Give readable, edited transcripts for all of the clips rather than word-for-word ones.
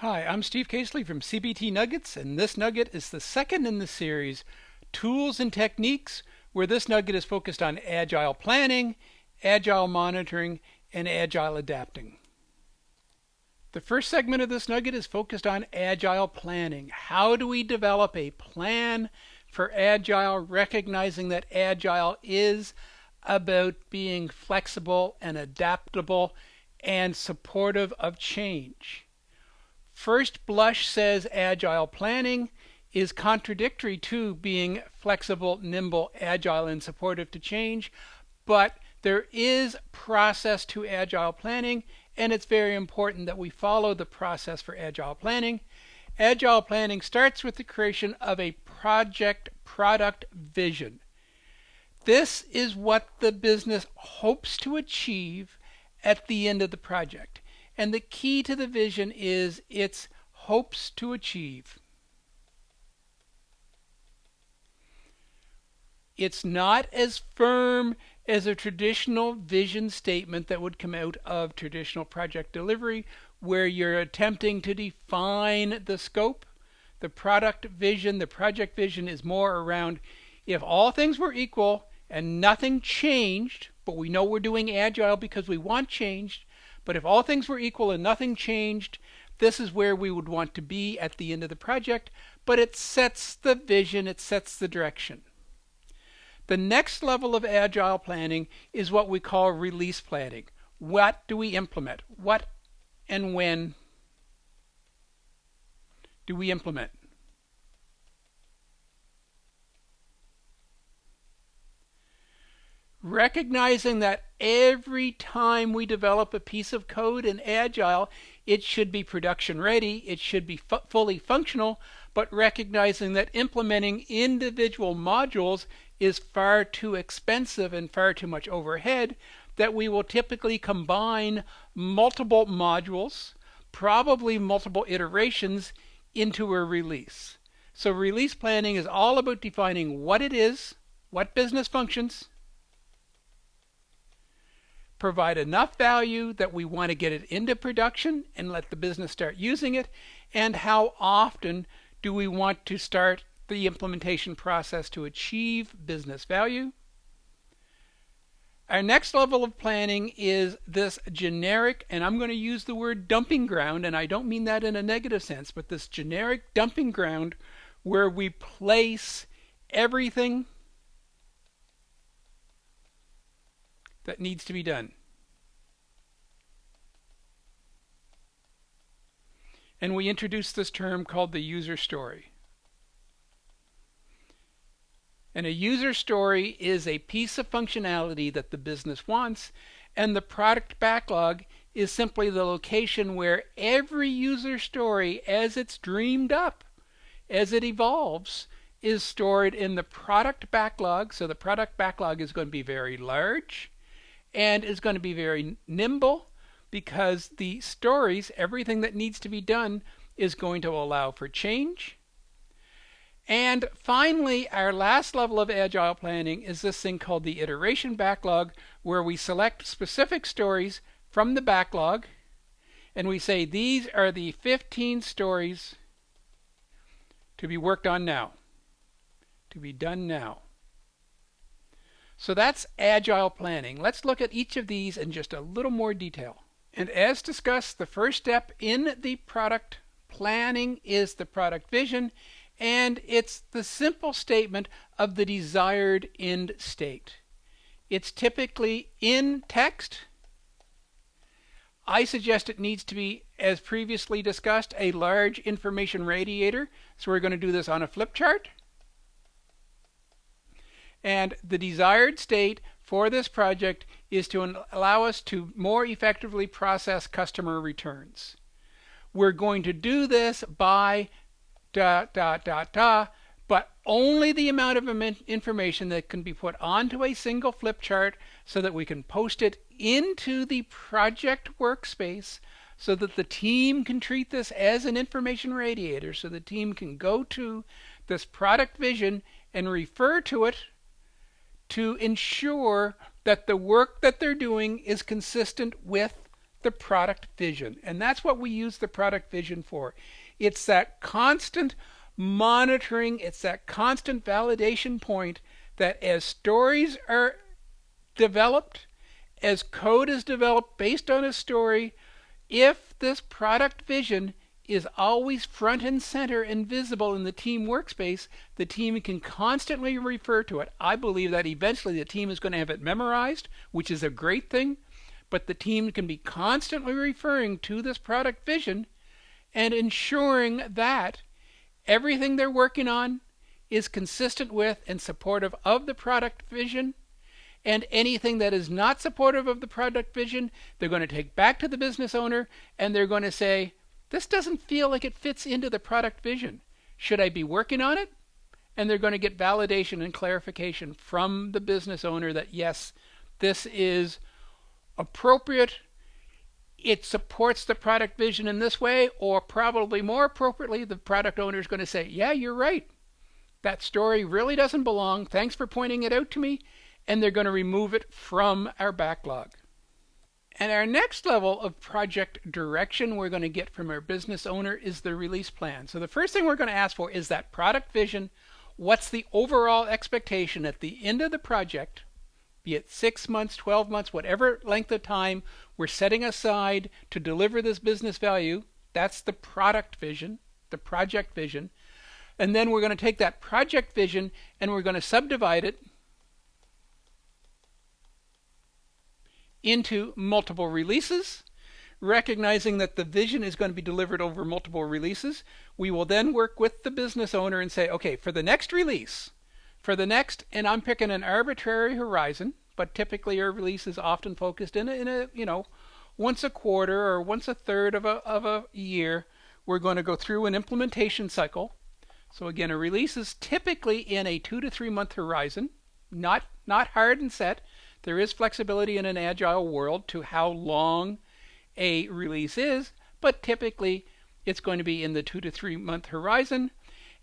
Hi, I'm Steve Casely from CBT Nuggets, and this nugget is the second in the series, Tools and Techniques, where this nugget is focused on agile planning, agile monitoring, and agile adapting. The first segment of this nugget is focused on agile planning. How do we develop a plan for agile, recognizing that agile is about being flexible and adaptable and supportive of change? First blush says agile planning is contradictory to being flexible, nimble, agile, and supportive to change, but there is process to agile planning, and it's very important that we follow the process for agile planning. Agile planning starts with the creation of a project product vision. This is what the business hopes to achieve at the end of the project. And the key to the vision is its hopes to achieve. It's not as firm as a traditional vision statement that would come out of traditional project delivery, where you're attempting to define the scope. The product vision, the project vision is more around if all things were equal and nothing changed, but we know we're doing agile because we want change. But if all things were equal and nothing changed, this is where we would want to be at the end of the project, but it sets the vision, it sets the direction. The next level of agile planning is what we call release planning. What do we implement? What and when do we implement? Recognizing that every time we develop a piece of code in Agile, it should be production ready, it should be fully functional, but recognizing that implementing individual modules is far too expensive and far too much overhead, that we will typically combine multiple modules, probably multiple iterations, into a release. So release planning is all about defining what it is, what business functions, provide enough value that we want to get it into production and let the business start using it, and how often do we want to start the implementation process to achieve business value. Our next level of planning is this generic, and I'm going to use the word dumping ground, and I don't mean that in a negative sense, but this generic dumping ground where we place everything that needs to be done. And we introduce this term called the user story. And a user story is a piece of functionality that the business wants, and the product backlog is simply the location where every user story, as it's dreamed up, as it evolves, is stored in the product backlog. So the product backlog is going to be very large and is going to be very nimble, because the stories, everything that needs to be done, is going to allow for change. And finally, our last level of agile planning is this thing called the iteration backlog, where we select specific stories from the backlog and we say these are the 15 stories to be worked on now, to be done now. So that's agile planning. Let's look at each of these in just a little more detail. And as discussed, the first step in the product planning is the product vision, and it's the simple statement of the desired end state. It's typically in text. I suggest it needs to be, as previously discussed, a large information radiator. So we're going to do this on a flip chart. And the desired state for this project is to allow us to more effectively process customer returns. We're going to do this by ... but only the amount of information that can be put onto a single flip chart so that we can post it into the project workspace, so that the team can treat this as an information radiator, so the team can go to this product vision and refer to it to ensure that the work that they're doing is consistent with the product vision. And that's what we use the product vision for. It's that constant monitoring, it's that constant validation point that as stories are developed, as code is developed based on a story, if this product vision is always front and center and visible in the team workspace, the team can constantly refer to it. I believe that eventually the team is going to have it memorized, which is a great thing, but the team can be constantly referring to this product vision and ensuring that everything they're working on is consistent with and supportive of the product vision. And anything that is not supportive of the product vision, they're going to take back to the business owner and they're going to say, this doesn't feel like it fits into the product vision. Should I be working on it? And they're going to get validation and clarification from the business owner that yes, this is appropriate. It supports the product vision in this way, or probably more appropriately, the product owner is going to say, yeah, you're right. That story really doesn't belong. Thanks for pointing it out to me. And they're going to remove it from our backlog. And our next level of project direction we're going to get from our business owner is the release plan. So the first thing we're going to ask for is that product vision. What's the overall expectation at the end of the project, be it 6 months, 12 months, whatever length of time we're setting aside to deliver this business value? That's the product vision, the project vision. And then we're going to take that project vision and we're going to subdivide it into multiple releases, recognizing that the vision is going to be delivered over multiple releases. We will then work with the business owner and say, okay, for the next release, and I'm picking an arbitrary horizon, but typically our release is often focused in a once a quarter or once a third of a year, we're going to go through an implementation cycle. So again, a release is typically in a 2 to 3 month horizon, not hard and set. There is flexibility in an agile world to how long a release is, but typically it's going to be in the 2 to 3 month horizon,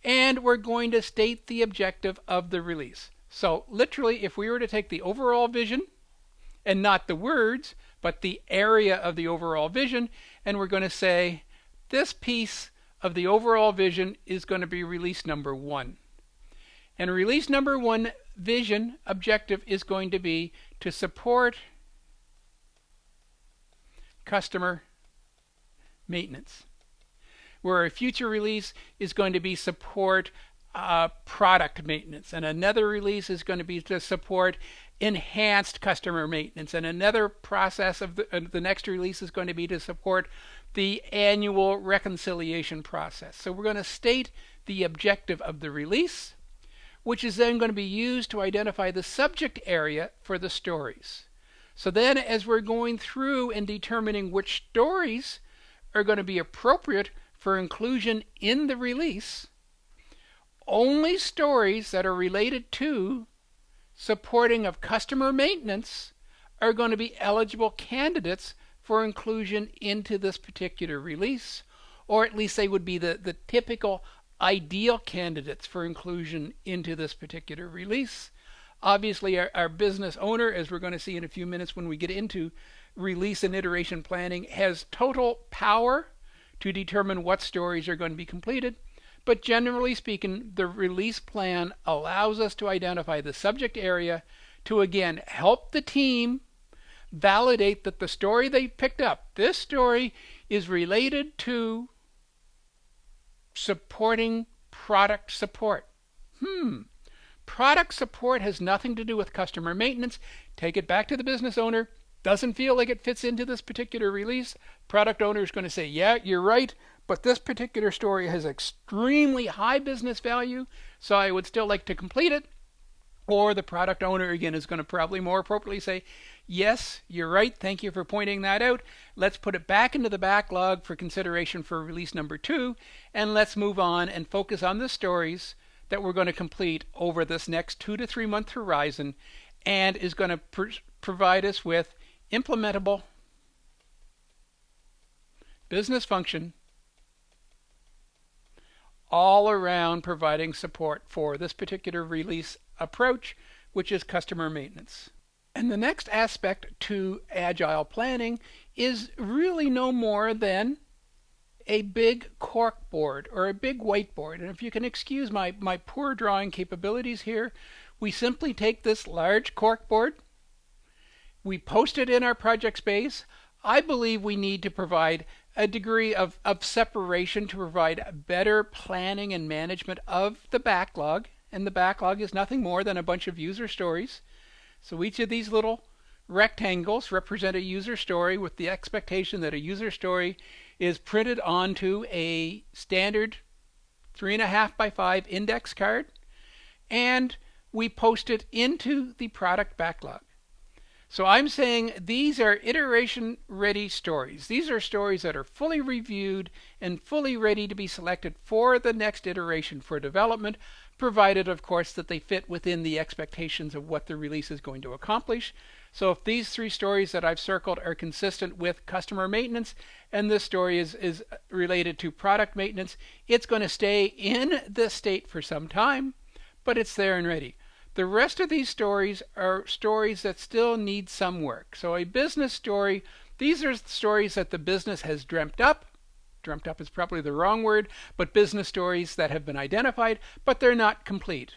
and we're going to state the objective of the release. So literally, if we were to take the overall vision, and not the words, but the area of the overall vision, and we're going to say this piece of the overall vision is going to be release number 1. And release number 1 vision objective is going to be to support customer maintenance, where a future release is going to be support product maintenance, and another release is going to be to support enhanced customer maintenance, and another process of the next release is going to be to support the annual reconciliation process. So we're going to state the objective of the release, which is then going to be used to identify the subject area for the stories. So then as we're going through and determining which stories are going to be appropriate for inclusion in the release, only stories that are related to supporting of customer maintenance are going to be eligible candidates for inclusion into this particular release, or at least they would be the typical ideal candidates for inclusion into this particular release. Obviously, our business owner, as we're going to see in a few minutes when we get into release and iteration planning, has total power to determine what stories are going to be completed. But generally speaking, the release plan allows us to identify the subject area to, again, help the team validate that the story they picked up, this story is related to supporting product support. Product support has nothing to do with customer maintenance. Take it back to the business owner. Doesn't feel like it fits into this particular release. Product owner is going to say, yeah, you're right, but this particular story has extremely high business value, so I would still like to complete it. Or the product owner, again, is going to probably more appropriately say, yes, you're right, thank you for pointing that out. Let's put it back into the backlog for consideration for release number 2, and let's move on and focus on the stories that we're going to complete over this next 2 to 3 month horizon, and is going to provide us with implementable business function all around providing support for this particular release approach, which is customer maintenance. And the next aspect to agile planning is really no more than a big cork board or a big whiteboard. And if you can excuse my poor drawing capabilities here, we simply take this large cork board, we post it in our project space. I believe we need to provide a degree of separation to provide better planning and management of the backlog. And the backlog is nothing more than a bunch of user stories. So each of these little rectangles represent a user story with the expectation that a user story is printed onto a standard 3.5 by 5 index card, and we post it into the product backlog. So I'm saying these are iteration ready stories. These are stories that are fully reviewed and fully ready to be selected for the next iteration for development, provided of course that they fit within the expectations of what the release is going to accomplish. So if these three stories that I've circled are consistent with customer maintenance and this story is related to product maintenance, it's going to stay in this state for some time, but it's there and ready. The rest of these stories are stories that still need some work. So a business story, these are stories that the business has dreamt up. Dreamt up is probably the wrong word, but business stories that have been identified, but they're not complete.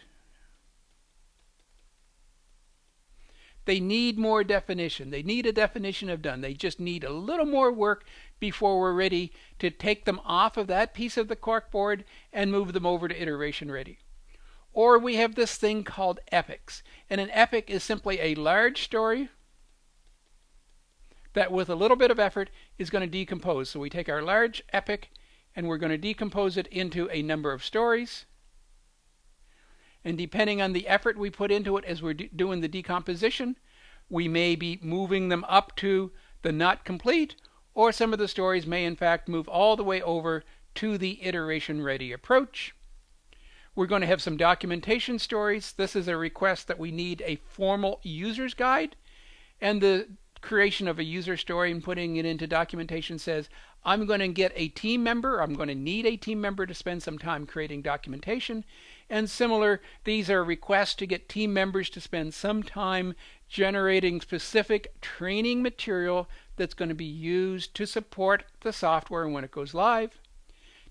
They need more definition. They need a definition of done. They just need a little more work before we're ready to take them off of that piece of the corkboard and move them over to iteration ready. Or we have this thing called epics. And an epic is simply a large story that with a little bit of effort is going to decompose. So we take our large epic and we're going to decompose it into a number of stories. And depending on the effort we put into it as we're doing the decomposition, we may be moving them up to the not complete, or some of the stories may in fact move all the way over to the iteration ready approach. We're going to have some documentation stories. This is a request that we need a formal user's guide. And the creation of a user story and putting it into documentation says, I'm going to get a team member. I'm going to need a team member to spend some time creating documentation. And similar, these are requests to get team members to spend some time generating specific training material that's going to be used to support the software when it goes live.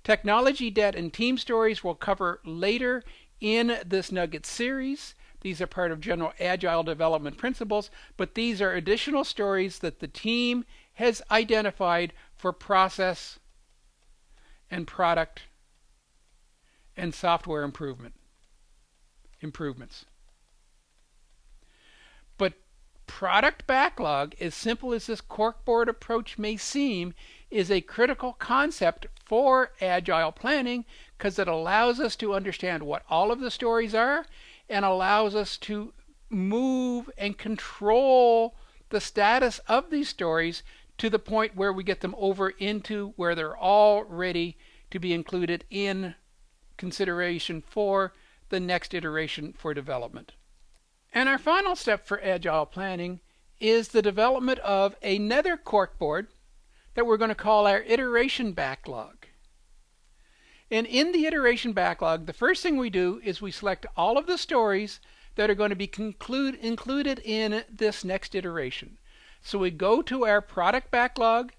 Technology debt and team stories we'll cover later in this Nugget series. These are part of general Agile development principles, but these are additional stories that the team has identified for process and product and software improvements. But product backlog, as simple as this corkboard approach may seem, is a critical concept for Agile planning because it allows us to understand what all of the stories are and allows us to move and control the status of these stories to the point where we get them over into where they're all ready to be included in consideration for the next iteration for development. And our final step for Agile planning is the development of another corkboard that we're going to call our iteration backlog. And in the iteration backlog, the first thing we do is we select all of the stories that are going to be included in this next iteration. So we go to our product backlog,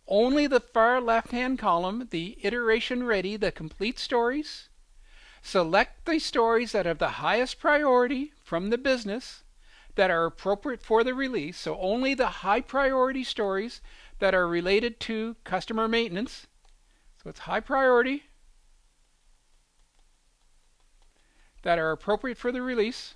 only the far left-hand column, the iteration ready, the complete stories. Select the stories that have the highest priority from the business that are appropriate for the release. So only the high priority stories that are related to customer maintenance. So it's high priority that are appropriate for the release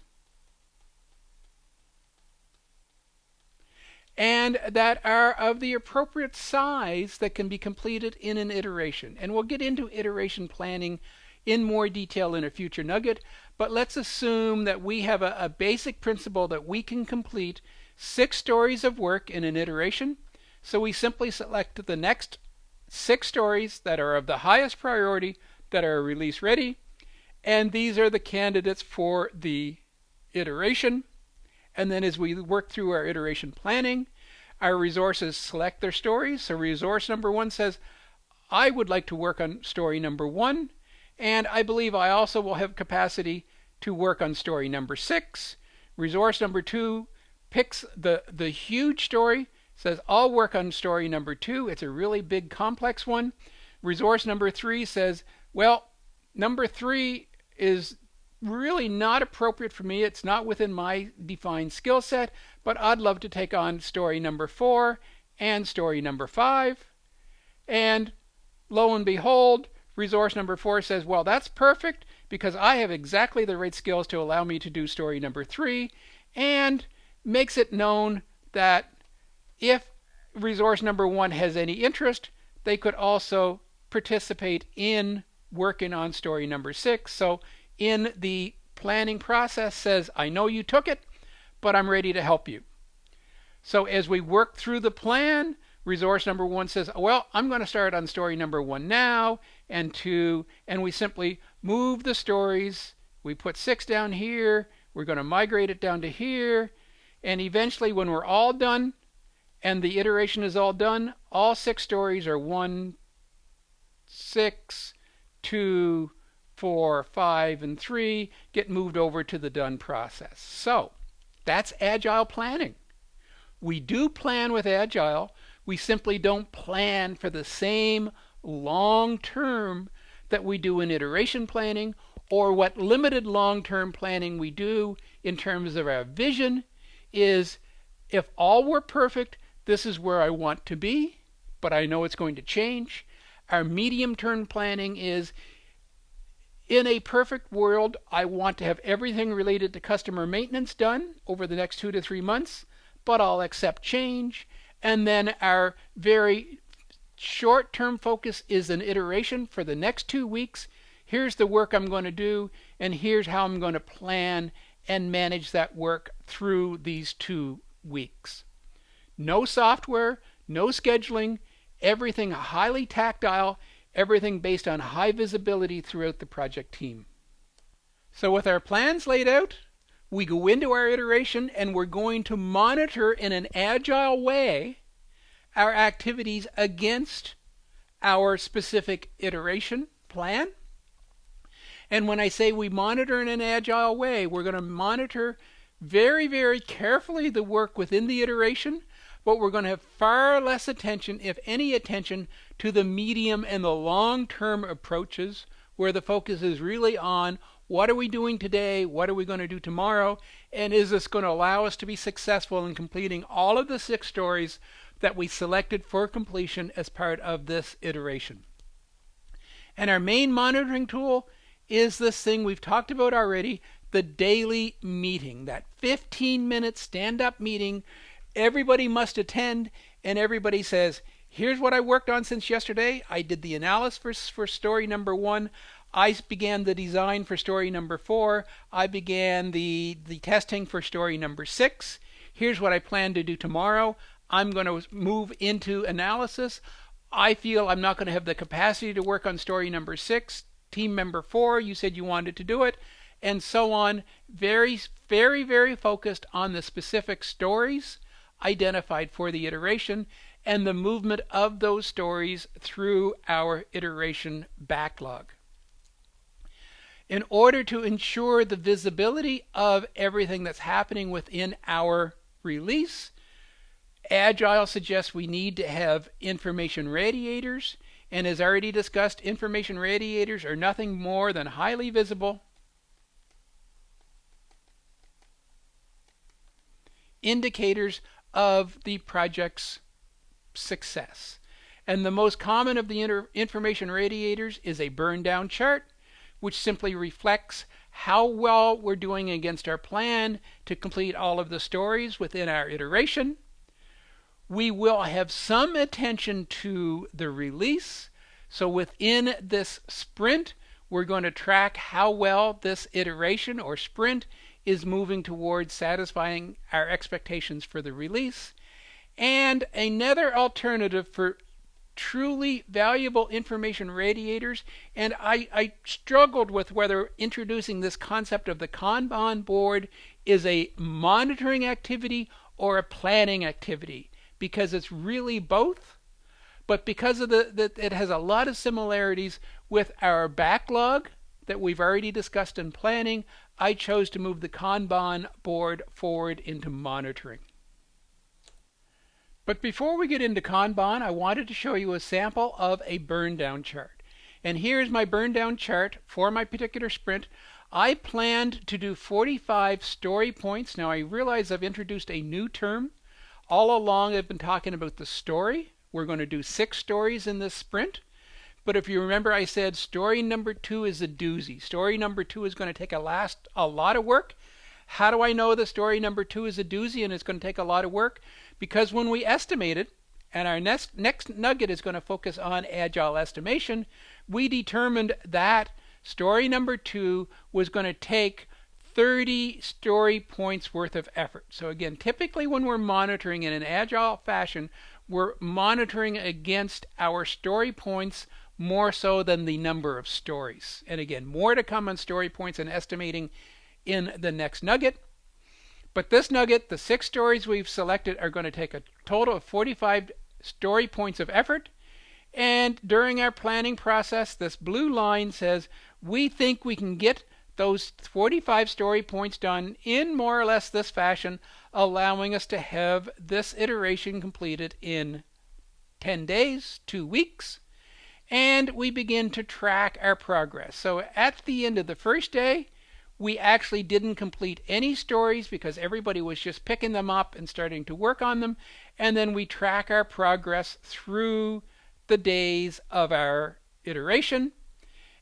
and that are of the appropriate size that can be completed in an iteration. And we'll get into iteration planning in more detail in a future nugget, but let's assume that we have a basic principle that we can complete 6 stories of work in an iteration. So we simply select the next 6 stories that are of the highest priority that are release ready, and these are the candidates for the iteration. And then as we work through our iteration planning, our resources select their stories. So resource number 1 says, I would like to work on story number 1, and I believe I also will have capacity to work on story number 6. Resource number 2 picks the huge story says, I'll work on story number 2. It's a really big, complex one. Resource number 3 says, well, number 3 is really not appropriate for me. It's not within my defined skill set, but I'd love to take on story number 4 and story number 5. And lo and behold, resource number 4 says, well, that's perfect because I have exactly the right skills to allow me to do story number 3, and makes it known that if resource number 1 has any interest, they could also participate in working on story number 6. So in the planning process says, I know you took it, but I'm ready to help you. So as we work through the plan, resource number 1 says, well, I'm going to start on story number 1 now, and 2, and we simply move the stories. We put 6 down here. We're going to migrate it down to here. And eventually, when we're all done, and the iteration is all done, all 6 stories are 1, 6, 2, 4, 5, and 3 get moved over to the done process. So that's Agile planning. We do plan with Agile. We simply don't plan for the same long term that we do in iteration planning, or what limited long-term planning we do in terms of our vision is, if all were perfect, this is where I want to be, but I know it's going to change. Our medium-term planning is, in a perfect world, I want to have everything related to customer maintenance done over the next 2 to 3 months, but I'll accept change. And then our very short-term focus is an iteration for the next 2 weeks. Here's the work I'm going to do, and here's how I'm going to plan and manage that work through these 2 weeks. No software, no scheduling, everything highly tactile, everything based on high visibility throughout the project team. So with our plans laid out, we go into our iteration, and we're going to monitor in an agile way our activities against our specific iteration plan. And when I say we monitor in an agile way, we're going to monitor very, very carefully the work within the iteration, but we're going to have far less attention, if any attention, to the medium and the long-term approaches, where the focus is really on what are we doing today, what are we going to do tomorrow, and is this going to allow us to be successful in completing all of the 6 stories that we selected for completion as part of this iteration. And our main monitoring tool is this thing we've talked about already, the daily meeting, that 15-minute stand-up meeting everybody must attend, and everybody says, here's what I worked on since yesterday. I did the analysis for story number 1. I began the design for story number 4. I began the testing for story number 6. Here's what I plan to do tomorrow. I'm going to move into analysis. I feel I'm not going to have the capacity to work on story number 6. Team member 4, you said you wanted to do it, and so on. Very, very, very focused on the specific stories identified for the iteration and the movement of those stories through our iteration backlog. In order to ensure the visibility of everything that's happening within our release, Agile suggests we need to have information radiators, and as already discussed, information radiators are nothing more than highly visible indicators of the project's success. And the most common of the information radiators is a burn down chart, which simply reflects how well we're doing against our plan to complete all of the stories within our iteration. We will have some attention to the release. So within this sprint, we're going to track how well this iteration or sprint is moving towards satisfying our expectations for the release. And another alternative for truly valuable information radiators, and I struggled with whether introducing this concept of the Kanban board is a monitoring activity or a planning activity, because it's really both. But because of it has a lot of similarities with our backlog that we've already discussed in planning, I chose to move the Kanban board forward into monitoring. But before we get into Kanban, I wanted to show you a sample of a burn down chart. And here's my burn down chart for my particular sprint. I planned to do 45 story points. Now I realize I've introduced a new term. All along I've been talking about the story. We're going to do 6 stories in this sprint. But if you remember, I said story number 2 is a doozy. Story number 2 is going to take a lot of work. How do I know that story number 2 is a doozy and it's going to take a lot of work? Because when we estimated, and our next nugget is going to focus on agile estimation, we determined that story number 2 was going to take 30 story points worth of effort. So again, typically when we're monitoring in an agile fashion, we're monitoring against our story points more so than the number of stories. And again, more to come on story points and estimating in the next nugget. But this nugget, the 6 stories we've selected are going to take a total of 45 story points of effort. And during our planning process, this blue line says we think we can get those 45 story points done in more or less this fashion, allowing us to have this iteration completed in 10 days, 2 weeks. And we begin to track our progress. So at the end of the first day, we actually didn't complete any stories because everybody was just picking them up and starting to work on them. And then we track our progress through the days of our iteration.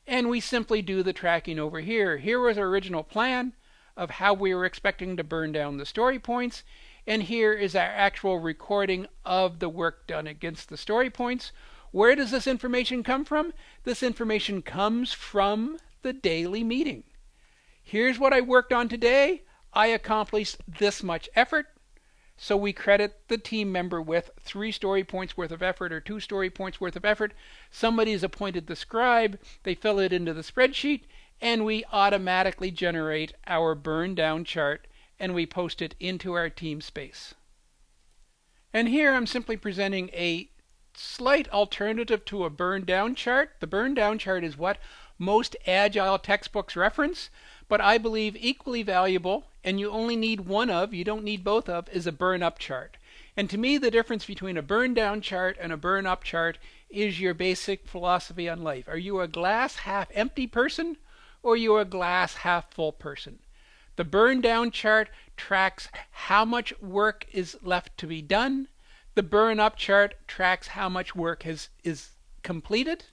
And we simply do the tracking over here. Here was our original plan of how we were expecting to burn down the story points. And here is our actual recording of the work done against the story points. Where does this information come from? This information comes from the daily meeting. Here's what I worked on today. I accomplished this much effort. So we credit the team member with 3 story points worth of effort or 2 story points worth of effort. Somebody is appointed the scribe. They fill it into the spreadsheet, and we automatically generate our burn down chart, and we post it into our team space. And here I'm simply presenting a slight alternative to a burn down chart. The burn down chart is what most agile textbooks reference, but I believe equally valuable, and you only need one of, you don't need both of, is a burn up chart. And to me, the difference between a burn down chart and a burn up chart is your basic philosophy on life. Are you a glass half empty person, or are you a glass half full person? The burn down chart tracks how much work is left to be done. The burn up chart tracks how much work is completed.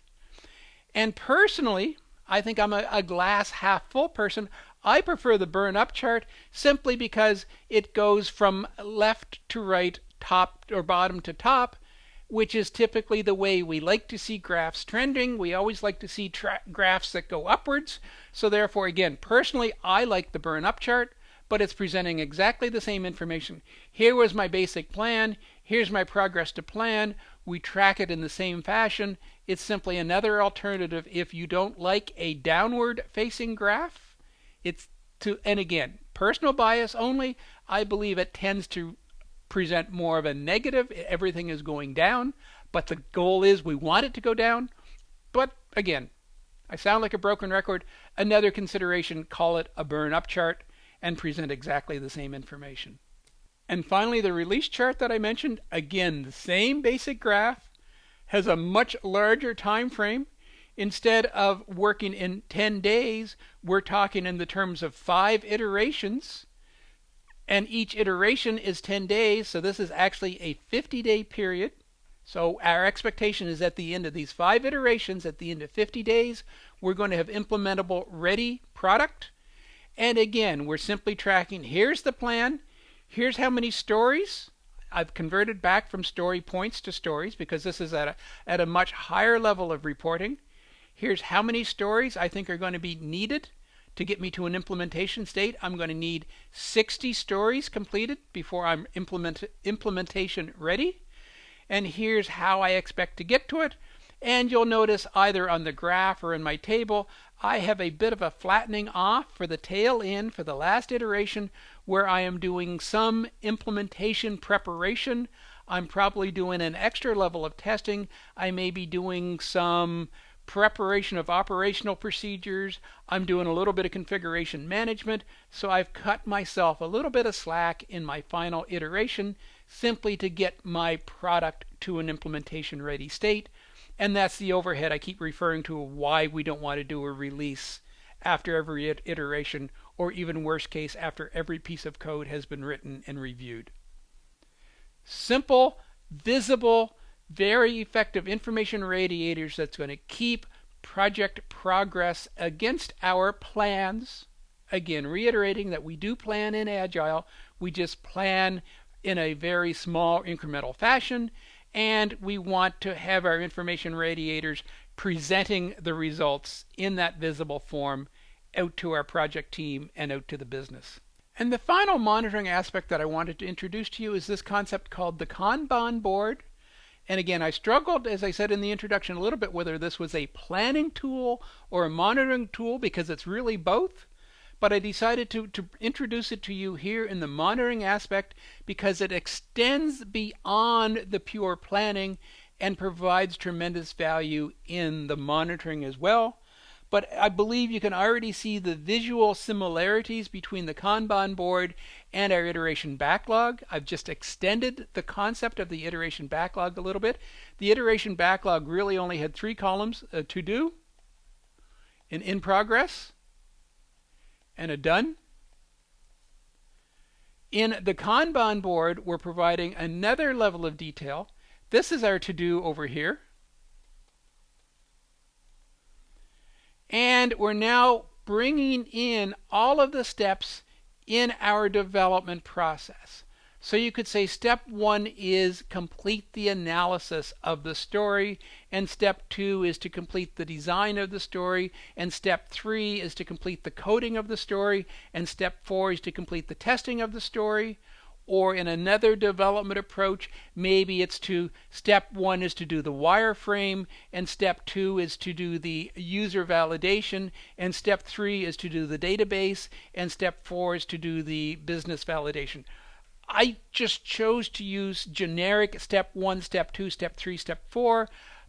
And personally, I think I'm a glass half full person. I prefer the burn up chart simply because it goes from left to right, top or bottom to top, which is typically the way we like to see graphs trending. We always like to see graphs that go upwards. So therefore, again, personally, I like the burn up chart, but it's presenting exactly the same information. Here was my basic plan. Here's my progress to plan. We track it in the same fashion. It's simply another alternative if you don't like a downward facing graph. And again, personal bias only, I believe it tends to present more of a negative. Everything is going down, but the goal is we want it to go down. But again, I sound like a broken record. Another consideration, call it a burn up chart and present exactly the same information. And finally, the release chart that I mentioned, again, the same basic graph, has a much larger time frame. Instead of working in 10 days, we're talking in the terms of 5 iterations, and each iteration is 10 days, so this is actually a 50-day period. So our expectation is at the end of these 5 iterations, at the end of 50 days, we're going to have implementable ready product. And again, we're simply tracking, here's the plan, here's how many stories. I've converted back from story points to stories because this is at a much higher level of reporting. Here's how many stories I think are going to be needed to get me to an implementation state. I'm going to need 60 stories completed before I'm implementation ready. And here's how I expect to get to it. And you'll notice either on the graph or in my table, I have a bit of a flattening off for the tail end for the last iteration where I am doing some implementation preparation. I'm probably doing an extra level of testing. I may be doing some preparation of operational procedures. I'm doing a little bit of configuration management. So I've cut myself a little bit of slack in my final iteration simply to get my product to an implementation ready state. And that's the overhead I keep referring to, why we don't want to do a release after every iteration, or even worst case, after every piece of code has been written and reviewed. Simple, visible, very effective information radiators that's going to keep project progress against our plans. Again, reiterating that we do plan in Agile, we just plan in a very small incremental fashion, and we want to have our information radiators presenting the results in that visible form out to our project team and out to the business. And the final monitoring aspect that I wanted to introduce to you is this concept called the Kanban board. And again, I struggled, as I said in the introduction, a little bit whether this was a planning tool or a monitoring tool, because it's really both. But I decided to introduce it to you here in the monitoring aspect because it extends beyond the pure planning and provides tremendous value in the monitoring as well. But I believe you can already see the visual similarities between the Kanban board and our iteration backlog. I've just extended the concept of the iteration backlog a little bit. The iteration backlog really only had 3 columns, a to do, an in progress, and a done. In the Kanban board, we're providing another level of detail. This is our to do over here. And we're now bringing in all of the steps in our development process. So you could say step 1 is complete the analysis of the story, and step 2 is to complete the design of the story, and step 3 is to complete the coding of the story, and step 4 is to complete the testing of the story. Or in another development approach, maybe it's step 1 is to do the wireframe, and step 2 is to do the user validation, and step 3 is to do the database, and step 4 is to do the business validation. I just chose to use generic step 1, step 2, step 3, step 4,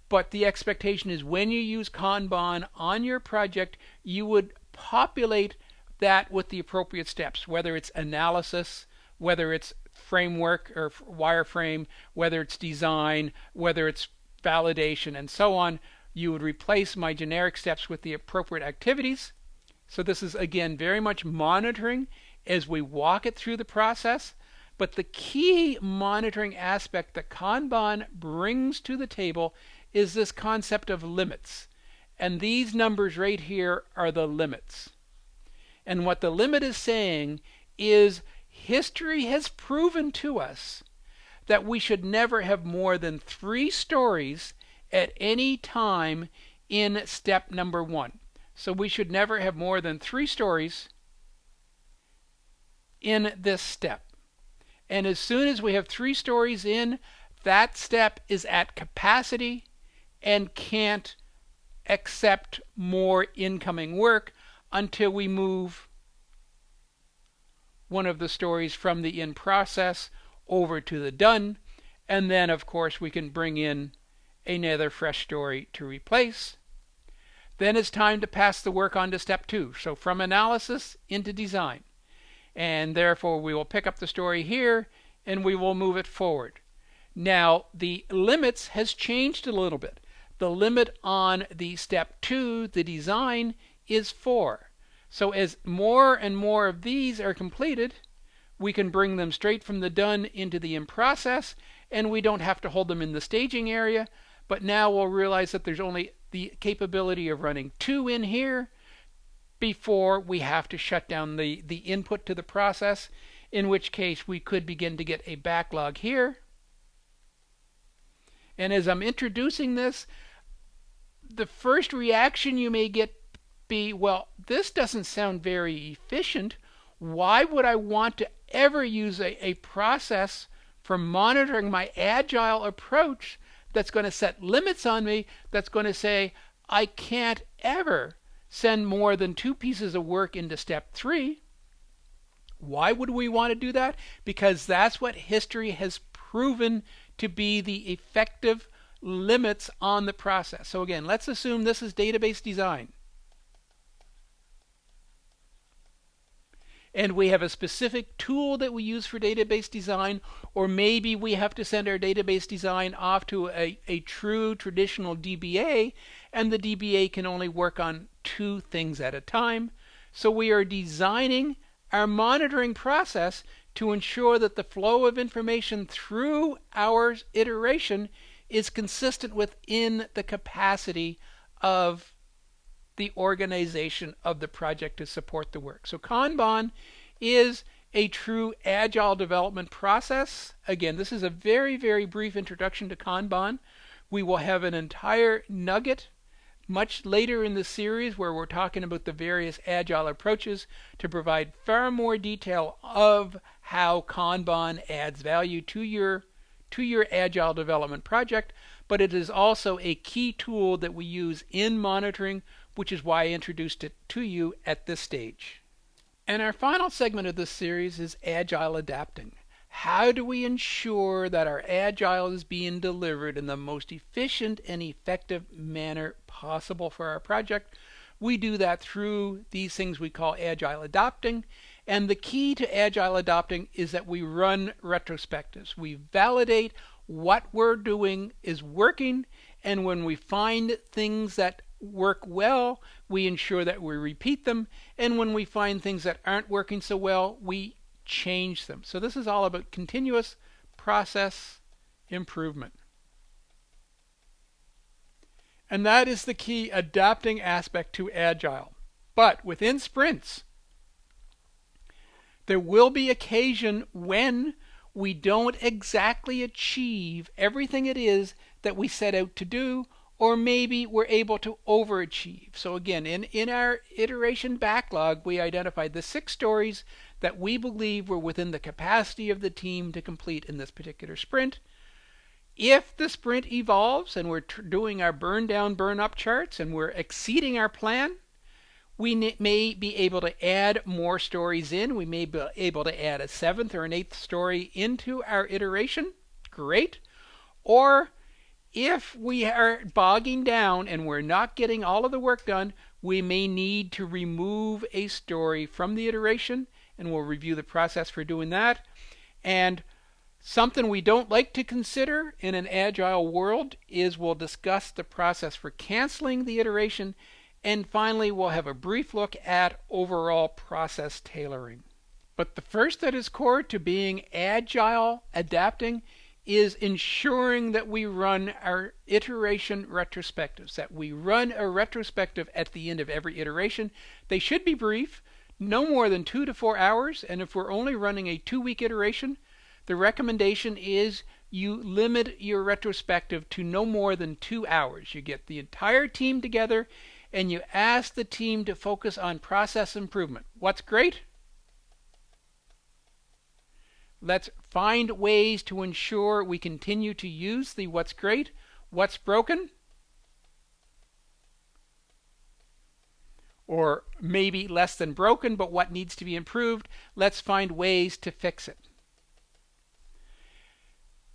but the expectation is when you use Kanban on your project, you would populate that with the appropriate steps, whether it's analysis, whether it's framework or wireframe, whether it's design, whether it's validation, and so on. You would replace my generic steps with the appropriate activities. So this is, again, very much monitoring as we walk it through the process. But the key monitoring aspect that Kanban brings to the table is this concept of limits. And these numbers right here are the limits. And what the limit is saying is history has proven to us that we should never have more than 3 stories at any time in step number 1. So we should never have more than 3 stories in this step. And as soon as we have 3 stories in, that step is at capacity and can't accept more incoming work until we move one of the stories from the in process over to the done. And then, of course, we can bring in another fresh story to replace. Then it's time to pass the work on to step 2. So from analysis into design. And therefore we will pick up the story here and we will move it forward. Now the limits has changed a little bit. The limit on the step 2, the design, is 4. So as more and more of these are completed, we can bring them straight from the done into the in process, and we don't have to hold them in the staging area. But now we'll realize that there's only the capability of running 2 in here before we have to shut down the input to the process, in which case we could begin to get a backlog here. And as I'm introducing this, the first reaction you may get be, well, this doesn't sound very efficient. Why would I want to ever use a process for monitoring my agile approach that's going to set limits on me, that's going to say I can't ever send more than 2 pieces of work into step 3? Why would we want to do that? Because that's what history has proven to be the effective limits on the process. So again, let's assume this is database design. and we have a specific tool that we use for database design, or maybe we have to send our database design off to a true traditional DBA, and the DBA can only work on two things at a time. So we are designing our monitoring process to ensure that the flow of information through our iteration is consistent within the capacity of the organization of the project to support the work. So Kanban is a true agile development process. Again, this is a very, very brief introduction to Kanban. We will have an entire nugget much later in the series where we're talking about the various agile approaches to provide far more detail of how Kanban adds value to your agile development project, but it is also a key tool that we use in monitoring, which is why I introduced it to you at this stage. And our final segment of this series is Agile Adapting. How do we ensure that our Agile is being delivered in the most efficient and effective manner possible for our project? We do that through these things we call Agile Adapting. And the key to Agile Adapting is that we run retrospectives. We validate what we're doing is working, and when we find things that work well, we ensure that we repeat them, and when we find things that aren't working so well, we change them. So this is all about continuous process improvement. And that is the key adapting aspect to Agile. But within sprints, there will be occasion when we don't exactly achieve everything it is that we set out to do, or maybe we're able to overachieve. So again, in our iteration backlog, we identified the 6 stories that we believe were within the capacity of the team to complete in this particular sprint. If the sprint evolves and we're doing our burn down, burn up charts and we're exceeding our plan, we may be able to add more stories in. We may be able to add a 7th or an 8th story into our iteration. Great. Or if we are bogging down and we're not getting all of the work done, we may need to remove a story from the iteration, and we'll review the process for doing that. And something we don't like to consider in an agile world is we'll discuss the process for canceling the iteration, and finally we'll have a brief look at overall process tailoring. But the first that is core to being agile adapting is ensuring that we run our iteration retrospectives, that we run a retrospective at the end of every iteration. They should be brief, no more than 2 to 4 hours, and if we're only running a 2-week iteration, the recommendation is you limit your retrospective to no more than 2 hours. You get the entire team together and you ask the team to focus on process improvement. What's great? Let's find ways to ensure we continue to use the what's great. What's broken? Or maybe less than broken, but what needs to be improved? Let's find ways to fix it.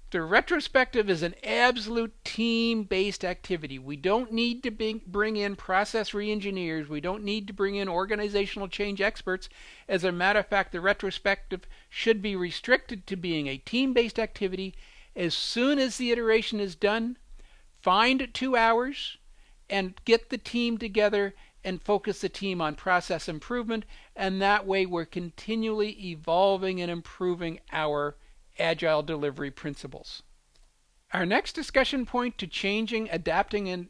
The retrospective is an absolute team-based activity. We don't need to bring in process re-engineers. We don't need to bring in organizational change experts. As a matter of fact, the retrospective should be restricted to being a team-based activity. As soon as the iteration is done, find 2 hours and get the team together and focus the team on process improvement. And that way we're continually evolving and improving our agile delivery principles. Our next discussion point to changing, adapting, and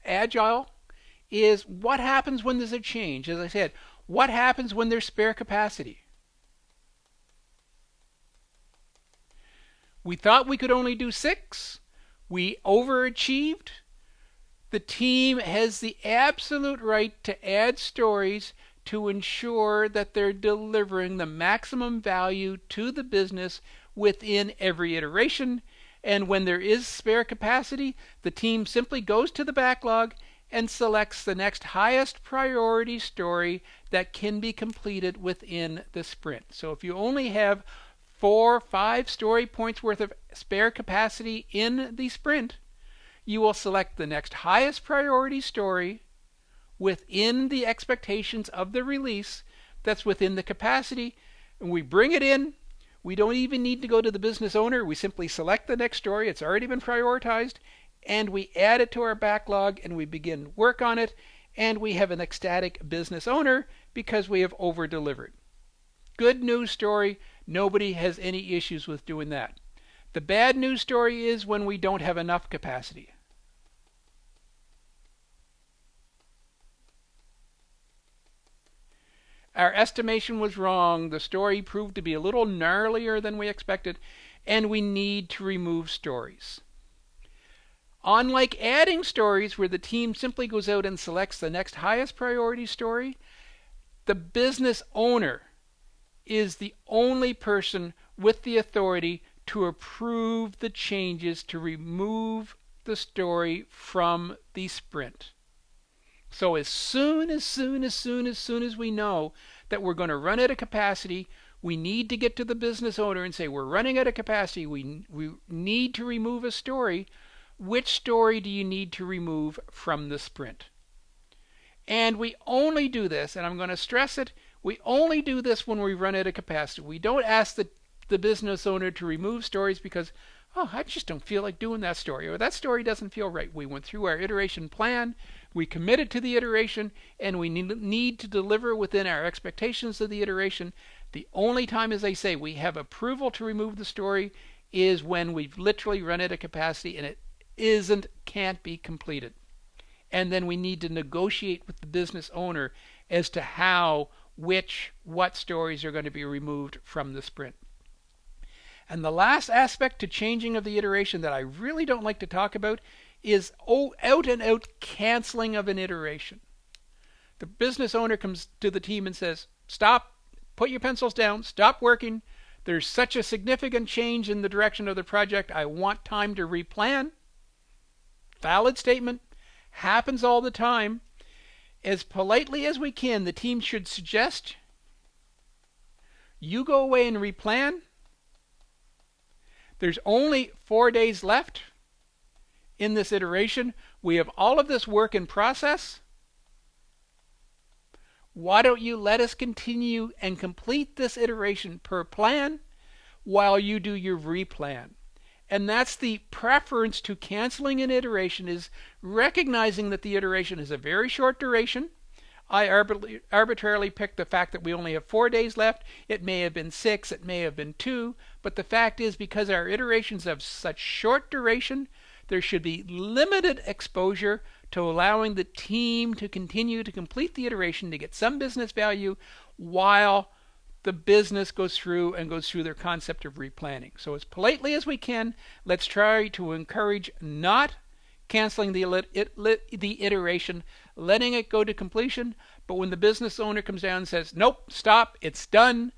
agile is what happens when there's a change. As I said, what happens when there's spare capacity? We thought we could only do 6. We overachieved. The team has the absolute right to add stories to ensure that they're delivering the maximum value to the business within every iteration. And when there is spare capacity, the team simply goes to the backlog and selects the next highest priority story that can be completed within the sprint. So if you only have 4 or 5 story points worth of spare capacity in the sprint, you will select the next highest priority story within the expectations of the release, that's within the capacity, and we bring it in. We don't even need to go to the business owner. We simply select the next story. It's already been prioritized, and we add it to our backlog, and we begin work on it, and we have an ecstatic business owner because we have over-delivered. Good news story. Nobody has any issues with doing that. The bad news story is when we don't have enough capacity. Our estimation was wrong. The story proved to be a little gnarlier than we expected, and we need to remove stories. Unlike adding stories where the team simply goes out and selects the next highest priority story, the business owner is the only person with the authority to approve the changes to remove the story from the sprint. So as soon as we know that we're going to run out of capacity, we need to get to the business owner and say, we're running out of capacity. We need to remove a story. Which story do you need to remove from the sprint? And we only do this, and I'm going to stress it, we only do this when we run out of capacity. We don't ask the business owner to remove stories because, oh, I just don't feel like doing that story, or that story doesn't feel right. We went through our iteration plan, we committed to the iteration, and we need to deliver within our expectations of the iteration. The only time, as I say, we have approval to remove the story is when we've literally run out of capacity and it can't be completed. And then we need to negotiate with the business owner as to what stories are going to be removed from the sprint. And the last aspect to changing of the iteration that I really don't like to talk about is out and out canceling of an iteration. The business owner comes to the team and says, stop, put your pencils down, stop working. There's such a significant change in the direction of the project. I want time to replan. Valid statement. Happens all the time. As politely as we can, the team should suggest you go away and replan. There's only 4 days left in this iteration. We have all of this work in process. Why don't you let us continue and complete this iteration per plan while you do your replan? And that's the preference to canceling an iteration, is recognizing that the iteration is a very short duration. I arbitrarily picked the fact that we only have 4 days left. It may have been 6, it may have been 2, but the fact is, because our iterations have such short duration, there should be limited exposure to allowing the team to continue to complete the iteration to get some business value while the business goes through their concept of replanning. So as politely as we can, let's try to encourage not canceling the iteration, letting it go to completion. But when the business owner comes down and says, nope, stop, it's done,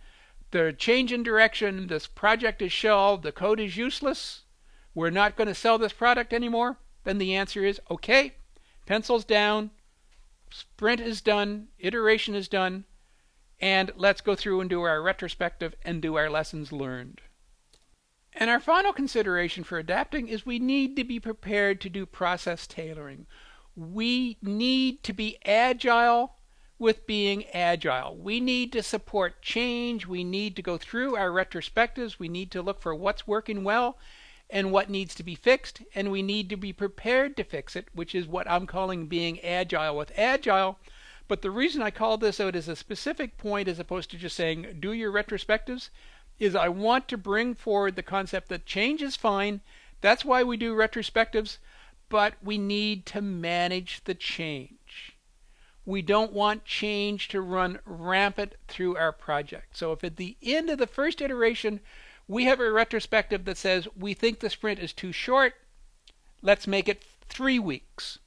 the change in direction, this project is shelved, the code is useless, we're not going to sell this product anymore, then the answer is, okay, pencils down, sprint is done, iteration is done, and let's go through and do our retrospective and do our lessons learned. And our final consideration for adapting is we need to be prepared to do process tailoring. We need to be agile with being agile. We need to support change. We need to go through our retrospectives. We need to look for what's working well and what needs to be fixed, and we need to be prepared to fix it, which is what I'm calling being agile with agile. But the reason I call this out as a specific point as opposed to just saying do your retrospectives is I want to bring forward the concept that change is fine. That's why we do retrospectives, but we need to manage the change. We don't want change to run rampant through our project. So if at the end of the first iteration we have a retrospective that says we think the sprint is too short, let's make it 3 weeks.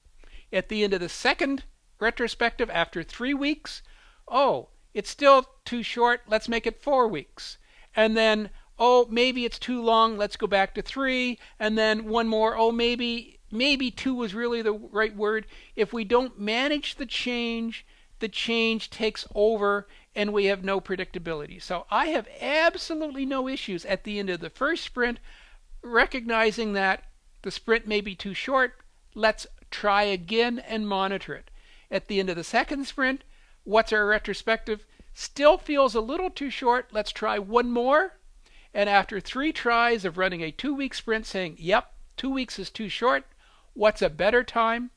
At the end of the second retrospective after 3 weeks, oh, it's still too short, let's make it 4 weeks. And then, oh, maybe it's too long, let's go back to 3. And then one more, oh, maybe 2 was really the right word. If we don't manage the change takes over and we have no predictability. So I have absolutely no issues at the end of the first sprint recognizing that the sprint may be too short. Let's try again and monitor it. At the end of the second sprint, what's our retrospective? Still feels a little too short. Let's try one more. And after 3 tries of running a 2-week sprint saying, yep, 2 weeks is too short, what's a better time?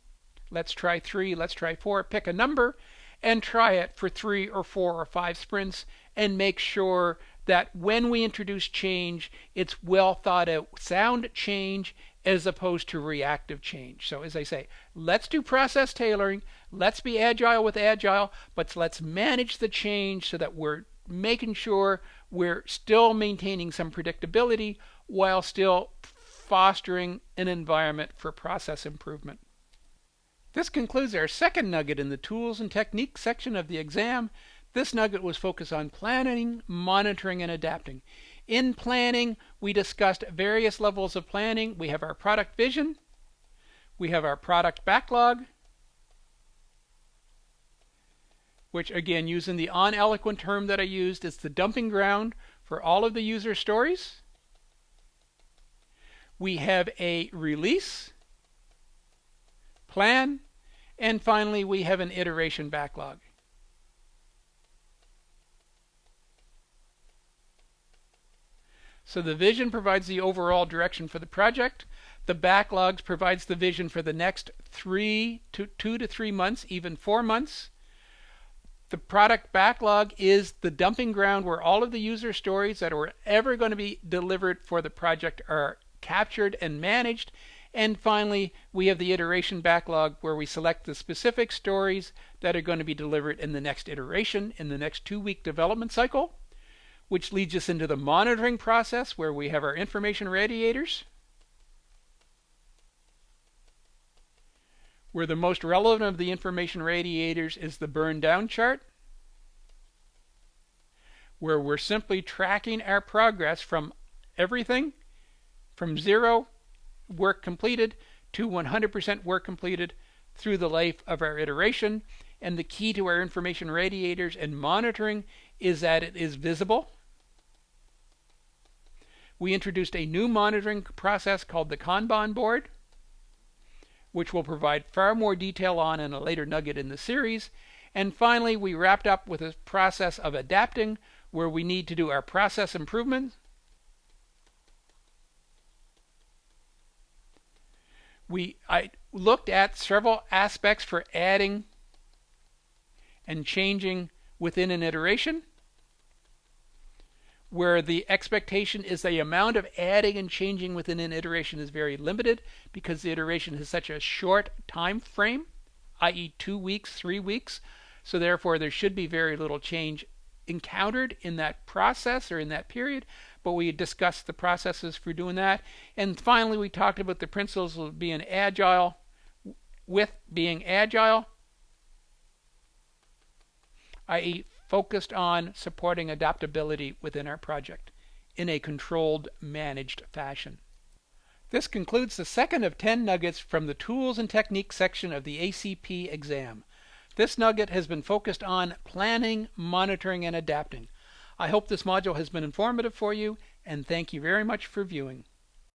Let's try 3, let's try 4, pick a number and try it for 3 or 4 or 5 sprints and make sure that when we introduce change, it's well thought out, sound change as opposed to reactive change. So as I say, let's do process tailoring, let's be agile with agile, but let's manage the change so that we're making sure we're still maintaining some predictability while still fostering an environment for process improvement. This concludes our second nugget in the tools and techniques section of the exam. This nugget was focused on planning, monitoring, and adapting. In planning, we discussed various levels of planning. We have our product vision, we have our product backlog, which again, using the uneloquent term that I used, is the dumping ground for all of the user stories. We have a release plan, and finally we have an iteration backlog. So the vision provides the overall direction for the project. The backlogs provides the vision for the next 2 to 3 months, even 4 months. The product backlog is the dumping ground where all of the user stories that are ever going to be delivered for the project are captured and managed. And finally, we have the iteration backlog where we select the specific stories that are going to be delivered in the next iteration, in the next 2-week development cycle, which leads us into the monitoring process where we have our information radiators, where the most relevant of the information radiators is the burn down chart, where we're simply tracking our progress from everything from 0 work completed to 100% work completed through the life of our iteration. And the key to our information radiators and monitoring is that it is visible. We introduced a new monitoring process called the Kanban board, which we'll provide far more detail on in a later nugget in the series. And finally, we wrapped up with a process of adapting, where we need to do our process improvement. I looked at several aspects for adding and changing within an iteration, where the expectation is the amount of adding and changing within an iteration is very limited because the iteration has such a short time frame, i.e. 2 weeks, 3 weeks. So therefore there should be very little change encountered in that process or in that period, but we discussed the processes for doing that. And finally we talked about the principles of being agile, i.e. focused on supporting adaptability within our project in a controlled, managed fashion. This concludes the second of 10 nuggets from the Tools and Techniques section of the ACP exam. This nugget has been focused on planning, monitoring, and adapting. I hope this module has been informative for you, and thank you very much for viewing.